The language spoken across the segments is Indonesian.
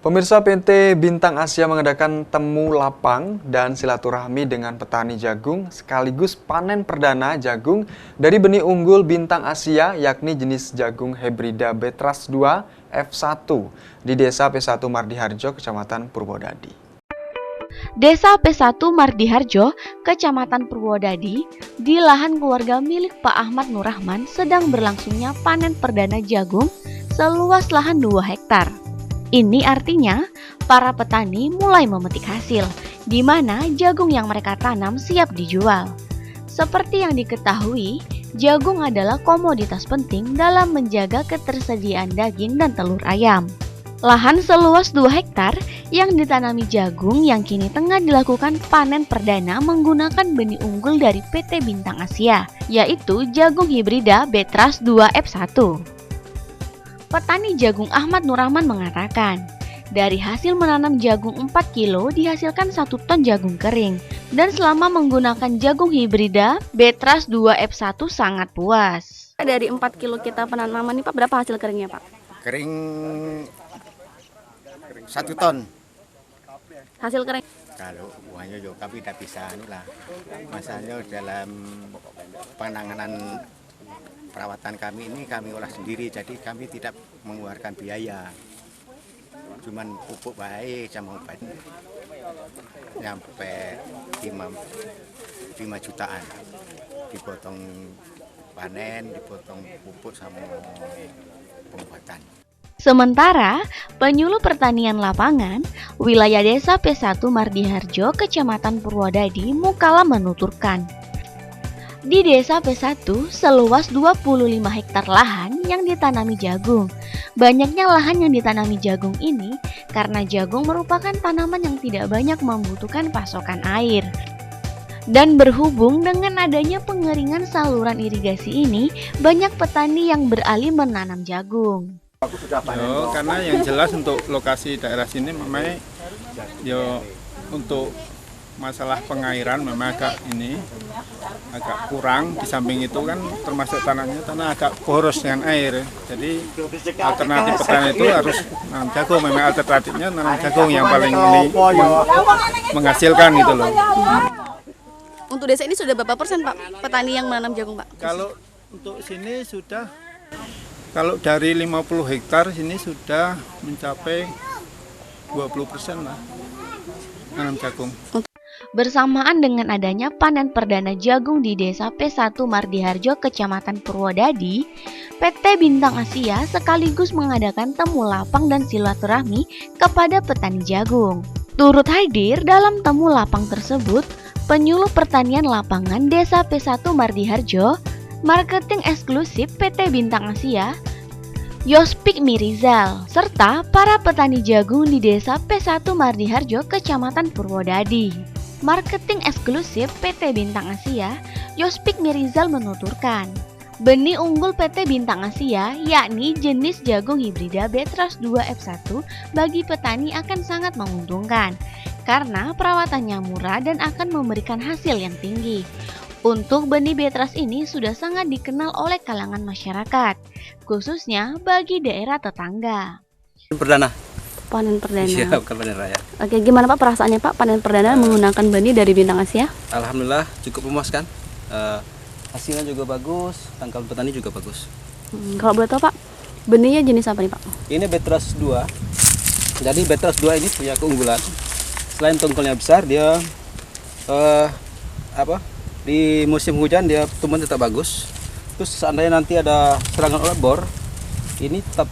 Pemirsa, PT Bintang Asia mengadakan temu lapang dan silaturahmi dengan petani jagung sekaligus panen perdana jagung dari benih unggul Bintang Asia yakni jenis jagung Hybrida Betras 2 F1 di Desa P1 Mardiharjo, Kecamatan Purwodadi. Desa P1 Mardiharjo, Kecamatan Purwodadi, di lahan keluarga milik Pak Ahmad Nurrahman sedang berlangsungnya panen perdana jagung seluas lahan 2 hektar. Ini artinya para petani mulai memetik hasil, di mana jagung yang mereka tanam siap dijual. Seperti yang diketahui, jagung adalah komoditas penting dalam menjaga ketersediaan daging dan telur ayam. Lahan seluas 2 hektar yang ditanami jagung yang kini tengah dilakukan panen perdana menggunakan benih unggul dari PT Bintang Asia, yaitu jagung Hybrida Betras 2 F1. Petani jagung Ahmad Nurrahman mengatakan, dari hasil menanam jagung 4 kilo dihasilkan 1 ton jagung kering, dan selama menggunakan jagung Hybrida Betras 2 F1 sangat puas. Dari 4 kilo kita penanaman ini Pak, berapa hasil keringnya Pak? Kering 1 ton. Hasil kering? Kalau uangnya juga kami tidak bisa inilah. Masalahnya dalam penanganan perawatan kami ini kami olah sendiri, jadi kami tidak mengeluarkan biaya. Cuman pupuk baik sama obat nyampe 5 jutaan. Dipotong panen, dipotong pupuk sama pengobatan. Sementara, penyuluh pertanian lapangan, wilayah Desa P1 Mardiharjo, Kecamatan Purwodadi, Mukala menuturkan, di Desa P1 seluas 25 hektar lahan yang ditanami jagung. Banyaknya lahan yang ditanami jagung ini karena jagung merupakan tanaman yang tidak banyak membutuhkan pasokan air. Dan berhubung dengan adanya pengeringan saluran irigasi ini, banyak petani yang beralih menanam jagung. Karena yang jelas untuk lokasi daerah sini memang untuk masalah pengairan memang agak kurang. Di samping itu kan termasuk tanah agak boros dengan air. Jadi alternatif petani itu harus nanam jagung. Memang alternatifnya nanam jagung yang paling menghasilkan gitu loh. Untuk desa ini sudah berapa persen Pak petani yang menanam jagung Pak? Kalau untuk sini sudah, kalau dari 50 hektar sini sudah mencapai 20% lah nanam jagung. Bersamaan dengan adanya panen perdana jagung di Desa P1 Mardiharjo, Kecamatan Purwodadi, PT Bintang Asia sekaligus mengadakan temu lapang dan silaturahmi kepada petani jagung. Turut hadir dalam temu lapang tersebut, penyuluh pertanian lapangan Desa P1 Mardiharjo, marketing eksklusif PT Bintang Asia, Yospik Mirizal, serta para petani jagung di Desa P1 Mardiharjo, Kecamatan Purwodadi. Marketing eksklusif PT Bintang Asia, Yospik Mirizal menuturkan, benih unggul PT Bintang Asia yakni jenis jagung Hybrida Betras 2 F1 bagi petani akan sangat menguntungkan karena perawatannya murah dan akan memberikan hasil yang tinggi. Untuk benih Betras ini sudah sangat dikenal oleh kalangan masyarakat, khususnya bagi daerah tetangga. Panen perdana. Iya, bukan panen raya. Oke, gimana Pak perasaannya Pak panen perdana menggunakan benih dari Bintang Asia? Alhamdulillah cukup memuaskan. Hasilnya juga bagus, tangkal petani juga bagus. Kalau boleh tahu Pak, benihnya jenis apa nih Pak? Ini Betras 2. Jadi Betras 2 ini punya keunggulan. Selain tongkolnya besar, dia di musim hujan dia tumbuh tetap bagus. Terus seandainya nanti ada serangan oleh bor, ini tetap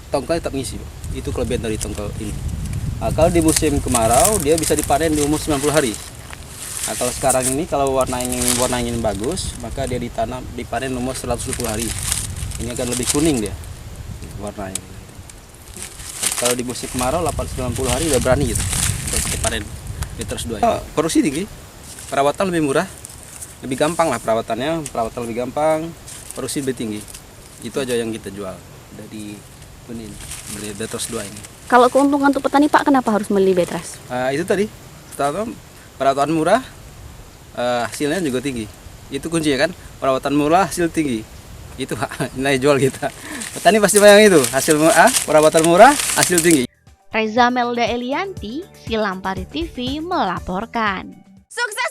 tongkolnya tetap ngisi. Itu kelebihan dari tongkol ini. Nah, kalau di musim kemarau dia bisa dipanen di umur 90 hari. Nah, kalau sekarang ini kalau warnanya ini bagus, maka dia dipanen umur 120 hari. Ini akan lebih kuning dia warnanya. Kalau di musim kemarau 90 hari udah berani gitu untuk dipanen Betras 2. Produksi tinggi, perawatan lebih murah, lebih gampang lah perawatan lebih gampang, produksi lebih tinggi. Itu aja yang kita jual dari benih Betras 2 ini. Kalau keuntungan untuk petani Pak, kenapa harus beli Betras? Itu tadi, perawatan murah, hasilnya juga tinggi. Itu kuncinya kan, perawatan murah, hasil tinggi. Itu nilai jual kita. Petani pasti bayang itu, hasil murah, perawatan murah, hasil tinggi. Reza Melda Elianti, Silampari TV melaporkan. Sukses